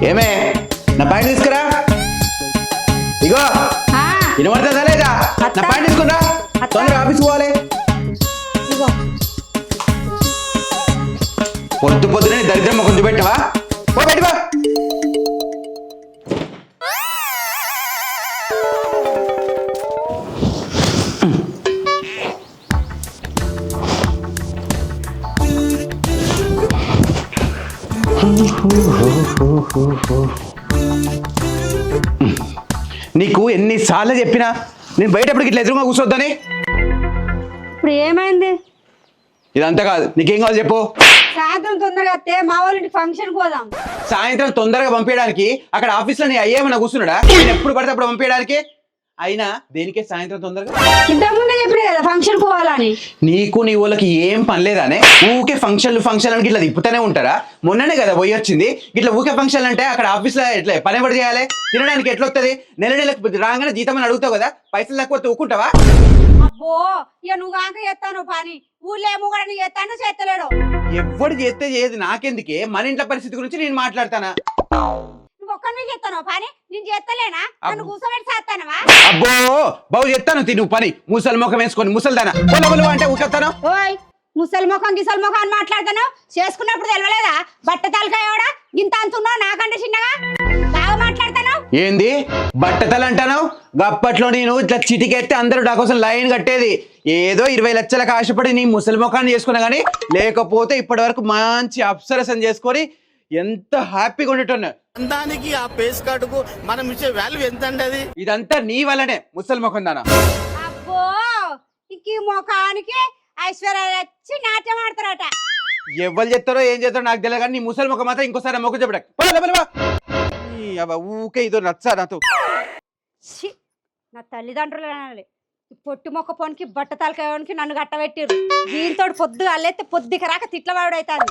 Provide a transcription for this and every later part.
ఏమే నా పాయింట్ తీసుకురా. ఇగో వినబడుతుందా లేదా? నా పాయింట్ తీసుకురా, తొందరగా ఆఫీస్ పోవాలి. పొద్దు పొద్దునే దరిద్రమ్మ కొంచెం పెట్టవా? పో పెట్టుకో. నీకు ఎన్నిసార్లు చెప్పినా నేను బయటప్పటికి ఇట్లా ఎదురుగా కూర్చోద్దని. ఇప్పుడు ఏమైంది? ఇదంతా కాదు, నీకేం కావాలి చెప్పు. సాయంత్రం తొందరగా వస్తే మా వాళ్ళ ఫంక్షన్ పోదాం. సాయంత్రం తొందరగా పంపించడానికి అక్కడ ఆఫీస్ లో నీ అయ్యేమన్నా కూర్చున్నాడా? నేను ఎప్పుడు పడితే అప్పుడు పంపించడానికి. అయినా దేనికే సాయంత్రం తొందరగా? ఇంతకుముందే చెప్పిన కదా ఫంక్షన్ పోవాలని. నీకు నీ వాళ్ళకి ఏం పని లేదానే? ఊకే ఫంక్షన్లు అని ఇట్లా తిప్పుతూనే ఉంటారా? మొన్ననే కదా పోయి వచ్చింది. ఇట్లా ఊకే ఫంక్షన్లు అంటే అక్కడ ఆఫీస్ లో ఎట్లా పని పడి చేయాలి? తినడానికి ఎట్లా వస్తుంది? నెలకు రాగానే జీతం అని అడుగుతావు కదా, పైసలు తక్కువ ఊకుంటావా? అబ్బో ఇక నువ్వు కాక చేస్తాను పని, ఊళ్ళో ఏమో కూడా నువ్వు చేస్తాను చేస్తలేడు. ఎవ్వడు చేస్తే చేయదు, నాకెందుకే? మన ఇంట్లో పరిస్థితి గురించి నేను మాట్లాడతానా? నువ్వు ఒక్కనే చేస్తాను పని, నేను చేస్తలేనా? నన్ను కూర్చోబెట్టి చేస్తానవా? అబ్బో బాగు చేస్తాను నువ్వు పని. ముసలి ముఖం వేసుకొని ముసలిదానా అంటే ఊకెత్తాను. ఓయ్ ముసలి ముఖం గిసలి ముఖం అని మాట్లాడతాను. చేసుకున్నప్పుడు తెలవలేదా? బట్ట తలకాయోడా గింత అంటున్నావు నాకంటే చిన్నగా బాగా మాట్లాడతాను. ఏంది బట్టతలు అంటాను? గప్పట్లో నేను ఇట్లా చిటికెత్తే అందరూ నా కోసం లైన్ కట్టేది. ఏదో 20 లక్షలకు ఆశపడి నీ ముసలి ముఖాన్ని చేసుకున్నా గానీ, లేకపోతే ఇప్పటి వరకు మంచి అప్సరసం చేసుకొని ఎంత హ్యాపీగా ఉండేటోన్నా. దానికి ఆ పేస్ కార్డుకు మనం ఇచ్చే వాల్యూ ఎంత అండి? అది ఇదంతా నీ వల్లనే ముసలి ముఖం దానా. అబ్బో ఈ ముఖానికి ఐశ్వర్య వచ్చి నాట్యం ఆడతారట. ఎవరు చెప్తారో ఏం చేస్తారో నాకు తెలియదు కానీ నీ ముసలి ముఖం మాత్రం ఇంకోసారి మొక్క చెప్పడా. ఊకే ఇదో నచ్చా నాతో. నా తల్లిదండ్రులు అనాలి. పొట్టి మొక్క పోనికి బట్ట తలకాయకి నన్ను గట్టబెట్టిర్రు. దీంతో పొద్దుగా అల్లెత్తే పొద్దుకి రాక తిట్ల వాడైతాను.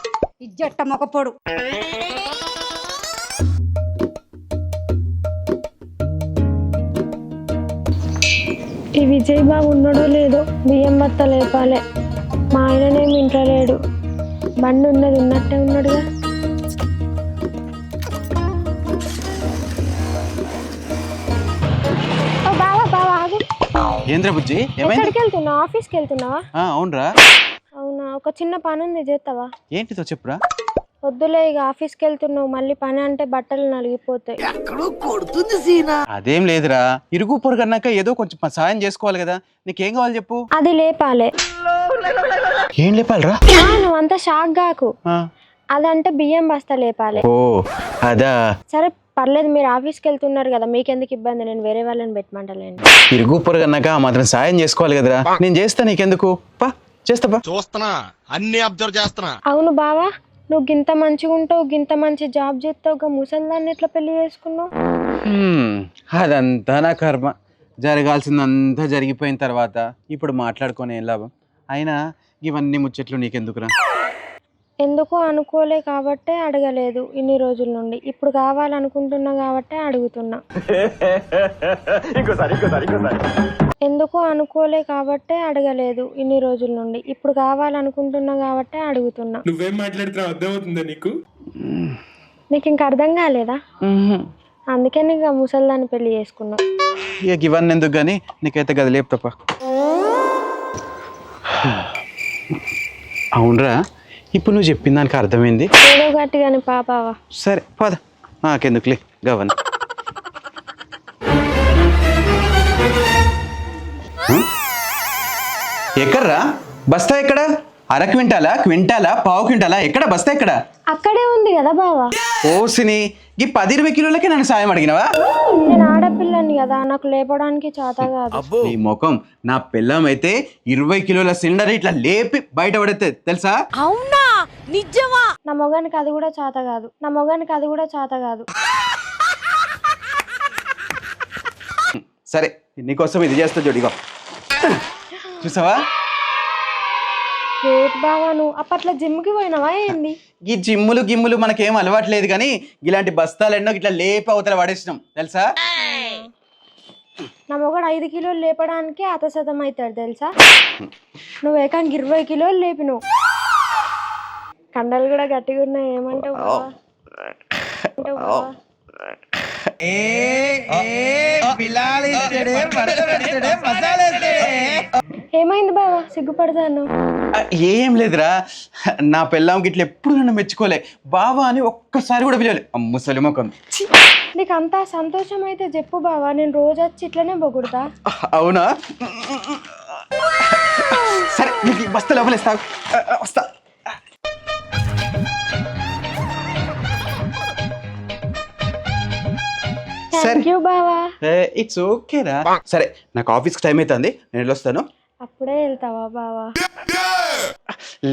ఇజ్జట్ట మొక్క పొడు. ఈ విజయ్ బాబు ఉన్నాడో లేదో, బియ్యం బత్త లేపాలే. మా ఆయననేమి ఇంట్లో లేడు, బండి ఉన్నది ఉన్నట్టే ఉన్నాడుగా. ఏంద్ర బుజ్జి ఎక్కడికి వెళ్తున్నావు? ఆఫీస్కి వెళ్తున్నావా? అవునరా. అవునా, ఒక చిన్న పని ఉంది, చేస్తావా? ఏంటితో చెప్పురా. వద్దులే, ఇక ఆఫీస్కి వెళ్తున్నావు, మళ్ళీ పని అంటే బట్టలు నలిగిపోతాయి. అదేం లేదురా, ఇరుగు పొరుగు అన్నాక ఏదో కొంచెం సాయం చేసుకోవాలి కదా. నీకేం కావాలి చెప్పు. అది లేపాలే. ఏం లేపాలరా? నువ్వంతా షాక్ గాకు. అదంటే బియ్యం బస్తా లేపాలే. ఓ అదా. సరే పర్లేదు, మీరు ఆఫీస్కి వెళ్తున్నారు కదా, మీకెందుకు ఇబ్బంది, నేను వేరే వాళ్ళని పెట్టమంటలేండి. ఇరుగు పొరుగు అన్నాక మాత్రం సాయం చేసుకోవాలి కదరా. నేను చేస్తా, నీకెందుకు? పా చేస్తా. చూస్తున్నా, అన్ని అబ్జర్వ్ చేస్తున్నా. అవును బావా, నువ్వు గింత మంచిగా ఉంటావు, గింత మంచి జాబ్ చేస్తావు, ముసల్దాన్ని ఎట్లా పెళ్లి చేసుకున్నావు? అదంతా నా కర్మ. జరగాల్సిందంతా జరిగిపోయిన తర్వాత ఇప్పుడు మాట్లాడుకొని ఏం లాభం? అయినా ఇవన్నీ ముచ్చట్లు నీకెందుకురా? ఎందుకో అనుకోలే కాబట్టే అడగలేదు ఇన్ని రోజుల నుండి. ఇప్పుడు కావాలనుకుంటున్నా కాబట్టే అడుగుతున్నా. ఎందుకో అనుకోలే కాబట్టే అడగలేదు ఇన్ని రోజుల నుండి. ఇప్పుడు కావాలనుకుంటున్నా కాబట్టే అడుగుతున్నా. నువ్వేం మాట్లాడుతున్నావు అర్థమవుతుందా నీకు? నీకు ఇంక అర్థం కాలేదా? అందుకే నీకు ముసల్దాన్ని పెళ్లి చేసుకున్నావు. ఇక ఇవన్నీ ఎందుకు కానీ నీకైతే గది లేపు తప్ప. అవునరా, ఇప్పుడు నువ్వు చెప్పిన దానికి అర్థమైంది. ఏదో గట్టిగాని పాపావా. సరే పద, నాకెందుకులే గవన్. ఎక్కడ్రా బస్తా? ఎక్కడ? అర క్వింటాలా, క్వింటాలా, పావు క్వింటాలా? ఎక్కడ బస్తా? ఎక్కడ? అక్కడే ఉంది కదా బావా. ఓసిని ఈ 10-20 కిలోలకే నన్ను సాయం అడిగినవా? నేను ఆడపిల్లని కదా, నాకు లేపడానికి చేత కాదు. ఈ ముఖం, నా పిల్లం అయితే 20 కిలోల సిలిండర్ ఇట్లా లేపి బయట పడితే తెలుసా? అవునా? నిజమా? నా మొగానికి అది కూడా చేత కాదు, నా మొగానికి అది కూడా చేత కాదు. సరే నీకోసం ఇది చేస్తా చూడిగో, చూసావా? బావా నువ్వు అప్పట్లో జిమ్కి పోయినావా ఏంది? ఈ జిమ్ములు గిమ్ములు మనకేం అలవాట్లేదు కానీ ఇలాంటి బస్తాలు ఎన్నో ఇట్లా లేపి అవతల పడేసినాం తెలుసా? నా మొగడు 5 కిలోలు లేపడానికి అతశతం అవుతాడు తెలుసా? నువ్వు ఏకంగా 20 కిలోలు లేపినావు. కండలు కూడా గట్టిగా ఉన్నాయి, ఏమంటావు బావా? ఏమంటావు బావా? ఏమైంది బావా, సిగ్గుపడతాను? ఏం లేదురా, నా పెళ్ళాంకి ఇట్లా ఎప్పుడు నన్ను మెచ్చుకోలే, బావా అని ఒక్కసారి కూడా పిలవలే. ముసలి ముఖం. నీకు అంతా సంతోషం అయితే చెప్పు బావా, నేను రోజు వచ్చి ఇట్లనే పొగుడుతా. అవునా? సరే నీకు ఈ బస్తా లోపలేస్తా, వస్తా. థ్యాంక్ యూ బావా. ఇట్స్ ఓకేరా. సరే నాకు ఆఫీస్కి టైం అవుతుంది, నేను వెళ్ళొస్తాను. అప్పుడే వెళ్తావా బావా?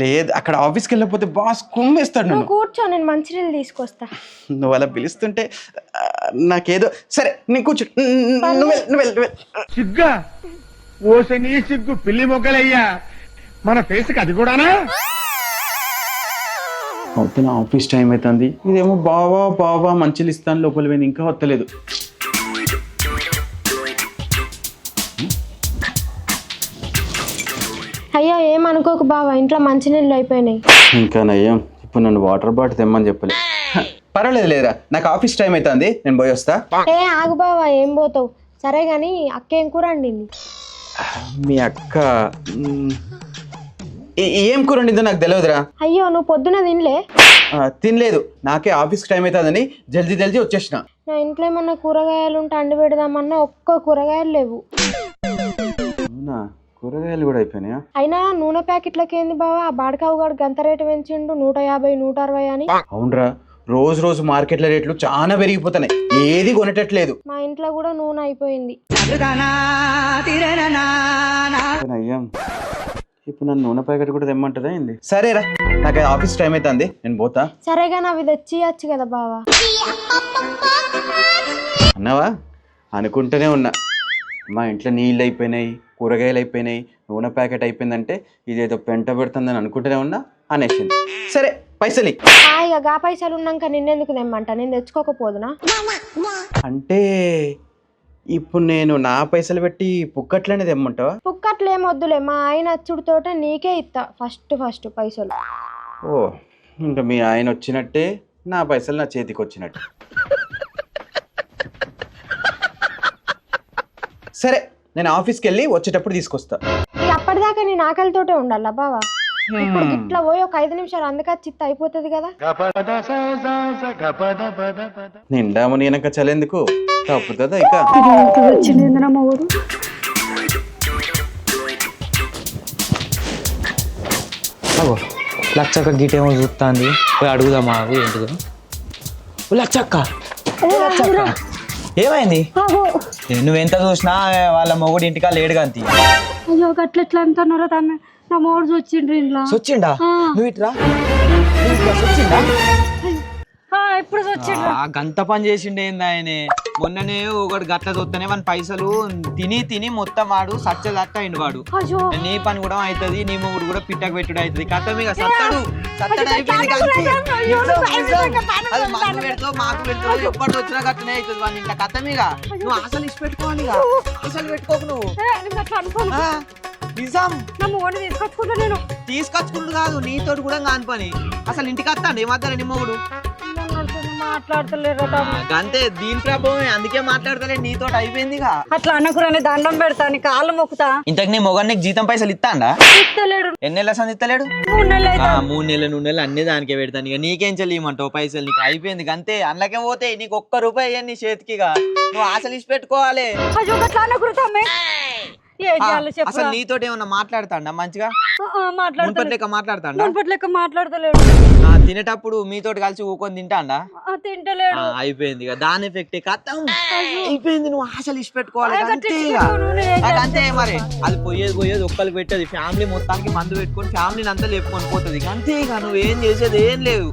లేదు, అక్కడ ఆఫీస్కి వెళ్ళకపోతే బాస్ కుమ్మేస్తాడు నువ్వు నన్ను. కూర్చో, నేను మంచినీళ్ళు తీసుకొస్తా. నువ్వు అలా పిలుస్తుంటే నాకేదో. సరే నేను కూర్చో, నువ్వు వెళ్ళు. సిగ్గా ఓసని సిగ్గు పిల్లి మొగ్గలయ్యా, మన ఫేస్కి అది కూడానా? అవుతున్నా, ఆఫీస్ టైం అవుతుంది. ఇదేమో బావా బావా మంచిలు ఇస్తాను, లోపల పోయింది, ఇంకా వస్తలేదు. అయ్యో ఏమనుకోకు బావా, ఇంట్లో మంచినీళ్ళు అయిపోయినాయి. ఇంకా నయ్యం, ఇప్పుడు నన్ను వాటర్ బాటిల్ తెమ్మని చెప్పలే. పర్వాలేదు లేదురా, నాకు ఆఫీస్ టైం అవుతుంది, నేను పోయి వస్తా. ఏ ఆగు బావా, ఏం పోతావు? సరే గాని అక్క ఏం కూర వండింది? మీ అక్క ఏం కూర వండిందో నాకు తెలియదురా. అయ్యో నువ్వు పొద్దున తినలే? తినలేదు, నాకే ఆఫీస్కి టైం అవుతుందని జల్దీ జల్దీ వచ్చేసిన. నా ఇంట్లో ఏమన్నా కూరగాయలు ఉంటే అండి పెడదామన్నా ఒక్క కూరగాయలు లేవు. అవునా? కూరగాయలు కూడా అయిపోయినాయా? అయినా నూనె ప్యాకెట్లకి ఏంది బావా, ఆ బాడకావు గాడు గంత రేటు పెంచిండు, 150 160 అని. అవునరా, రోజు రోజు మార్కెట్ల రేట్లు చాలా పెరిగిపోతున్నాయి, ఏది కొనేటట్లేదు. మా ఇంట్లో కూడా నూనె అయిపోయింది. అయ్యాం, ఇప్పుడు నన్ను నూనె ప్యాకెట్ కూడా తెమ్మంటుందా ఏంది? సరేరా, నాకు ఆఫీస్ టైం అవుతుంది, నేను పోతా. సరేగా అవి తెచ్చియచ్చు కదా బావా. అన్నావా? అనుకుంటూనే ఉన్నా, మా ఇంట్లో నీళ్ళు అయిపోయినాయి, కూరగాయలు అయిపోయినాయి, నూనె ప్యాకెట్ అయిపోయిందంటే ఇదేదో పెంట పెడుతుందని అనుకుంటూనే ఉన్నా, అనేసింది. సరే పైసలు ఇక గా పైసలు ఉన్నాక నిన్నెందుకు తెమ్మంట, నేను తెచ్చుకోకపోదునా? అంటే ఇప్పుడు నేను నా పైసలు పెట్టి పుక్కట్లనే తెమ్మంటావా? పుక్కట్లు ఏం వద్దులే, మా ఆయన అచ్చుడితోట నీకే ఇస్తా ఫస్ట్ పైసలు. ఓ, ఇంకా మీ ఆయన వచ్చినట్టే, నా పైసలు నా చేతికి వచ్చినట్టు. సరే నేను ఆఫీస్కి వెళ్ళి వచ్చేటప్పుడు తీసుకొస్తా. ఇక అప్పటిదాకా నేను ఆకలితోటే ఉండాలా బావా? ఇప్పుడు ఇట్లా పోయి ఒక 5 నిమిషాలు అందుక చిత్త అయిపోతుంది కదా. నిండా మునియనక చలేందుకు, తప్పుతుందా ఇక. లచ్చక్క గిటేమో చూస్తుంది, పోయి అడుగుదామా అవి ఏంటిదో. లచ్చక్క ఏమైంది? నువ్వెంత చూసినా వాళ్ళ మొగుడు ఇంటికా లేడు కాంతి. అయ్యో గట్లెట్లా అంటున్నారో తమ్మి, నా మోడు వచ్చిండ్రు ఇంట్లో. వచ్చిండా? నువ్వు ఇట్రా, వచ్చిండా? ఎప్పుడు వచ్చిండ్రు? గంత పని చేసిండే ఏంది ఆయన. మొన్ననే ఒకటి గట్ల చూస్తేనే మన పైసలు తిని మొత్తం వాడు సచ్చ అయిండు వాడు. నీ పని కూడా అవుతుంది, నీ మొగుడు కూడా పిట్టకు పెట్టుడు అవుతుంది. కథ మీద సత్తడు అయిపోయింది. అది మాకు పెడతావు మాకు పెడతావు, ఎప్పటి వచ్చినా గట్టనే అవుతుంది వాళ్ళ ఇంట్లో. కథ మీద నువ్వు ఆశలు ఇచ్చి పెట్టుకోవాలి, ఆశలు పెట్టుకోకు నువ్వు. నిజం, నా మొగుడు తీసుకొచ్చుకుంటా నేను. తీసుకొచ్చుకుంటు కాదు, నీతోటి కూడా కాని పని. అసలు ఇంటికి వస్తాండి ఈ మధ్యలో నీ మొగుడు మాట్లాడతలేరు. అంతే, దీని ప్రభావమే, అందుకే మాట్లాడతలే నీతో అయిపోయిందిగా. అట్లా అన్నకురని దండం పెడతాను, కాళ్ళు మొక్కుతా. ఇంతకు నీ మొగన్ నీకు జీతం పైసలు ఇస్తాడా? ఇస్తలేడు. ఎన్ని నెలల సంది ఇస్తలేడు? 3 నెలలు అయితే. 3 నెలలు 2 నెలలు అన్ని దానికే పెడతాను. ఇక నీకేం చెల్లిమంటావు పైసలు? నీకు అయిపోయింది అంతే, అందులోకే పోతే నీకు ఒక్క రూపాయి అయ్యాను నీ చేతికిగా. నువ్వు ఆశలు ఇచ్చి పెట్టుకోవాలి. అట్లా అన్నకురుతామే. అసలు నీతో ఏమన్నా మాట్లాడతాడా మంచిగా? మున్పట్లేక మాట్లాడతాడా? లెక్క మాట్లాడతలేడు. తినేటప్పుడు మీతోటి కలిసి ఊకొని తింటాడా? తింటలేడు. అయిపోయింది ఇక, దాని ఎఫెక్ట్ కథం అయిపోయింది. నువ్వు ఆశలు ఇచ్చి పెట్టుకోవాలి అంతే. అంతే మరి, అది పోయేది ఒక్కరికి పెట్టేది, ఫ్యామిలీ మొత్తానికి మందు పెట్టుకొని ఫ్యామిలీని అంతా లేపుకొని పోతుంది. అంతే ఇక, నువ్వేం చేసేది ఏం లేదు,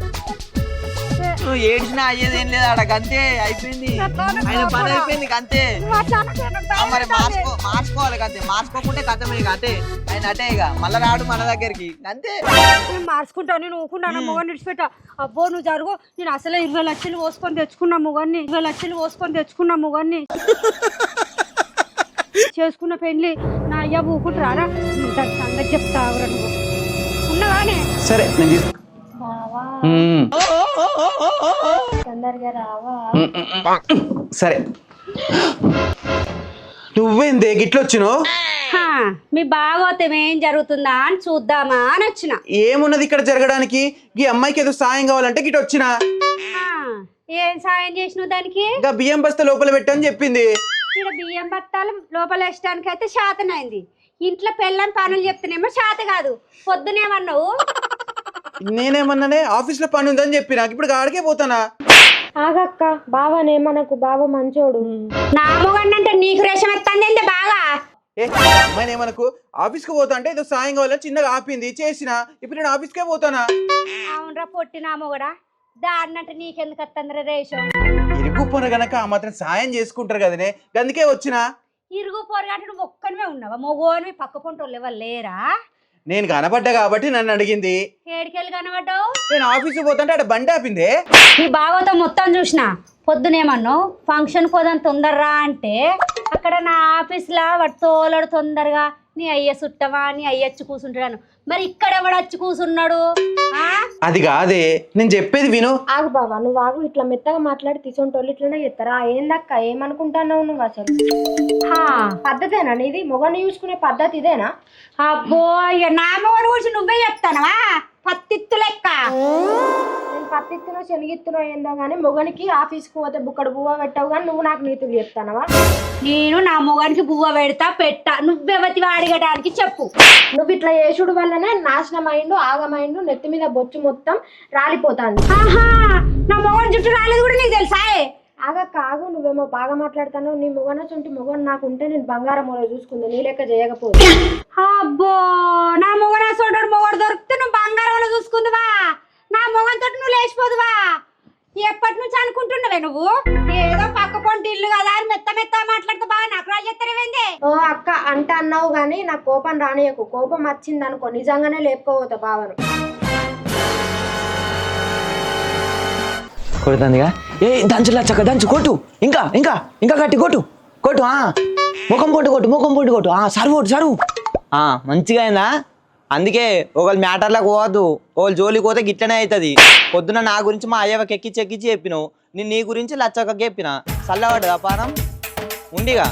నువ్వు ఏడ్చినా అయ్యేది ఏం లేదు ఆడ. అంతే అయిపోయింది, ఆయన పని అయిపోయింది అంతే. మరి మార్చుకోవాలి అంతే, మార్చుకోకుంటే కథమే ఇక. అంటే ఆయన అటే ఇక మళ్ళా రాడు మన దగ్గరికి అంతే. నేను మార్చుకుంటాను, నేను ఊకున్నా మొగన్ని విడిచిపెట్టా. అబ్బో నువ్వు జరుగు, నేను అసలే 20 లక్షలు పోసుకొని తెచ్చుకున్నా మొగన్ని, 20 లక్షలు పోసుకొని తెచ్చుకున్నా మొగన్ని. చేసుకున్న పెళ్లి నా అయ్య ఊకుంటారా? సంగతి చెప్తా నువ్వు ఉన్నవానే. సరే నేను ఉమ్. తొందరగా రావా? సరే నువ్వేందే గిట్లొచ్చినావు? హా, మీ బాగోతం ఏం జరుగుతుందా అని చూద్దామా అని వచ్చిన. ఏమున్నది ఇక్కడ జరగడానికి? ఈ అమ్మాయికి ఏదో సాయం కావాలంటే గిట్ వచ్చిన. హా, ఏం సాయం చేసినావు దానికి? ఇంకా బియ్యం బస్తా లోపల పెట్టని చెప్పింది. ఇక్కడ బియ్యం బత్తాలు లోపల వేసడానికి అయితే శాతనైంది. ఇంట్లో పెళ్ళని పనులు చెప్తేనేమో శాత కాదు. పొద్దునేమన్నావు? నేనేమన్నానే ఆఫీస్ లో పని ఉందని చెప్పిన. ఇప్పుడు ఆడికే పోతానా? ఆగక్క, బావనే మనకు బావ మంచోడు. నా మొగన్నంటే నీకు రేషం ఎత్తంది బాగా. ఏ అమ్మాయిని ఏమనకు. ఆఫీస్ కు పోతా అంటే ఏదో సాయం కావాలని చిన్నగా ఆపింది చేసిన. ఇప్పుడు నేను ఆఫీస్కే పోతానా? అవునరా పొట్టినా మొగడా, దాన్నంటే నీకెందుకు వస్తుంది రేషం? ఇరుగు పొన గనక ఆ మాత్రం సాయం చేసుకుంటారు కదనే, అందుకే వచ్చిన. ఇరుగు పొరగాట నువ్వు ఒక్కనివే ఉన్నావా? మొగోని పక్క పొంటోళ్ళు ఎవరు లేరా? నేను కనపడ్డా కాబట్టి నన్ను అడిగింది. ఏడికెళ్ళి కనబడ్డావు? నేను ఆఫీస్కి పోతుంటే అక్కడ బండి ఆపిందే. నీ బావతో మొత్తం చూసిన. పొద్దునేమన్నావు ఫంక్షన్ పోదాం తొందరరా అంటే, అక్కడ నా ఆఫీస్లో వాడు తోలడు తొందరగా. నీ అయ్య చుట్టవా, నీ అయ్య వచ్చి కూర్చుంటాను. మరి ఇక్కడ ఎవడు వచ్చి కూర్చున్నాడు? అది కాదే, నేను చెప్పేది విను. ఆగు బావా, నువ్వు ఆగు. ఇట్లా మెత్తగా మాట్లాడి తీసుకుంటోళ్ళు ఇట్లనే చెప్తారా? ఏందక్క, ఏమనుకుంటున్నావు నువ్వు? అసలు పద్ధతేనా నీది? మొగని చూసుకునే పద్ధతి ఇదేనా? అబ్బో, ఇక నా మొగని గురించి నువ్వే చెప్తానవా? పత్తిత్తు లెక్క. నేను పత్తిత్తునో శనిగిత్తునో ఏందో కానీ మొగనికి ఆఫీస్కి పోతే బుక్కడు బువ్వ పెట్టావు కానీ నువ్వు నాకు నీతులు చెప్తానవా? నేను నా మొగానికి బువ్వ పెడతా పెట్టా, నువ్వెవతివా అడిగడానికి చెప్పు. నువ్వు ఇట్లా చేసుడు వల్లనే నాశనం అయిండు, ఆగమైండు, నెత్తి మీద బొచ్చు మొత్తం రాలిపోతాంది. ఆహా, నా మొగని చుట్టూ రాలేదు కూడా నీకు తెలుసా? ఆగక్క ఆగు, నువ్వేమో బాగా మాట్లాడతాను. నీ మొగన చుంటి మొగను నాకు ఉంటే నేను బంగారం మూల చూసుకుంది, నీ లెక్క చేయకపోతే. అబ్బో, నా మొగన సోదరుడు మొగడు దొరికితే నువ్వు బంగారంలో చూసుకుందువా? నా మొగంతో నువ్వు లేచిపోదువా? ఎప్పటి నుంచి అనుకుంటున్నావే నువ్వు? ఏదో పక్క పొంటి ఇల్లు కదా అని మెత్త మెత్త మాట్లాడితే బాగా నాకు రాజెత్తరేంది? ఓ అక్క అంట అన్నావు గానీ నాకు కోపం రానియకు. కోపం వచ్చింది అనుకో నిజంగానే లేపుకోవద్దు బావను. కొడుతుందిగా. ఏ దంచు లచ్చక్క, దంచు కొట్టు. ఇంకా ఇంకా ఇంకా కట్టి కొట్టు కొట్టు. ముఖం పొట్టు కొట్టు, ముఖం పొట్టు కొట్టు. సరువు సరువు. మంచిగా అయిందా? అందుకే ఒకళ్ళు మ్యాటర్లకు పోవద్దు, ఒకళ్ళు జోలికి పోతే గిట్లనే అవుతుంది. పొద్దున నా గురించి మా అయ్యవకి ఎక్కించి చెప్పినావు, నేను నీ గురించి లచ్చక్కకి చెప్పిన. చల్లవాడు వ్యాపారం ఉండిగా.